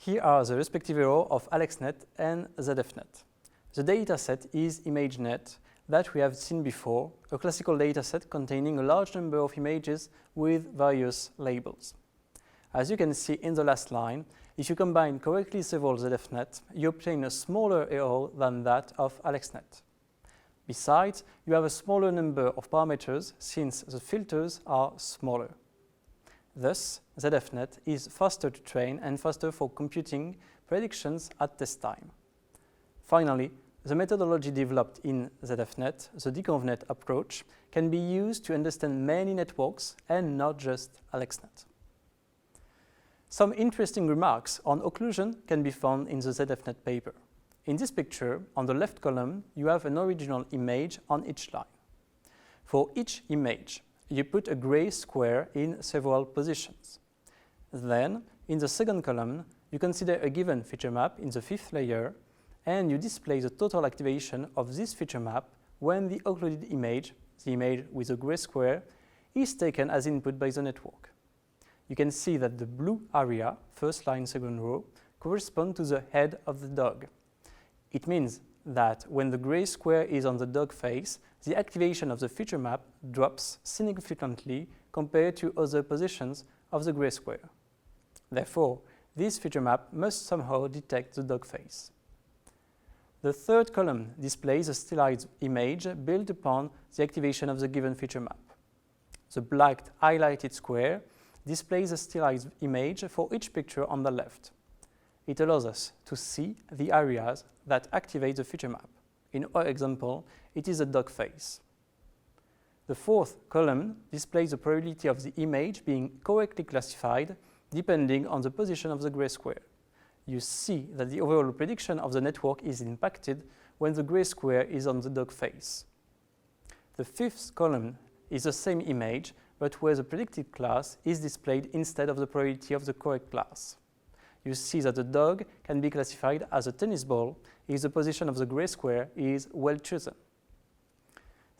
Here are the respective errors of AlexNet and ZFNet. The dataset is ImageNet that we have seen before, a classical dataset containing a large number of images with various labels. As you can see in the last line, if you combine correctly several ZFNet, you obtain a smaller error than that of AlexNet. Besides, you have a smaller number of parameters since the filters are smaller. Thus, ZFNet is faster to train and faster for computing predictions at test time. Finally, the methodology developed in ZFNet, the Convolutional approach, can be used to understand many networks and not just AlexNet. Some interesting remarks on occlusion can be found in the ZFNet paper. In this picture, on the left column, you have an original image on each line. For each image, you put a gray square in several positions. Then, in the second column, you consider a given feature map in the fifth layer, and you display the total activation of this feature map when the occluded image, the image with a gray square, is taken as input by the network. You can see that the blue area, first line, second row, correspond to the head of the dog. It means that when the gray square is on the dog face, the activation of the feature map drops significantly compared to other positions of the gray square. Therefore, this feature map must somehow detect the dog face. The third column displays a stylized image built upon the activation of the given feature map. The black highlighted square displays a stylized image for each picture on the left. It allows us to see the areas that activate the feature map. In our example, it is a dog face. The fourth column displays the probability of the image being correctly classified depending on the position of the gray square. You see that the overall prediction of the network is impacted when the gray square is on the dog face. The fifth column is the same image, but where the predicted class is displayed instead of the probability of the correct class. You see that the dog can be classified as a tennis ball if the position of the gray square is well chosen.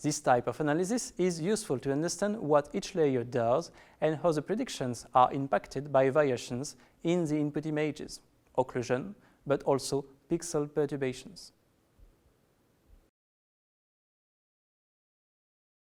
This type of analysis is useful to understand what each layer does and how the predictions are impacted by variations in the input images, occlusion, but also pixel perturbations.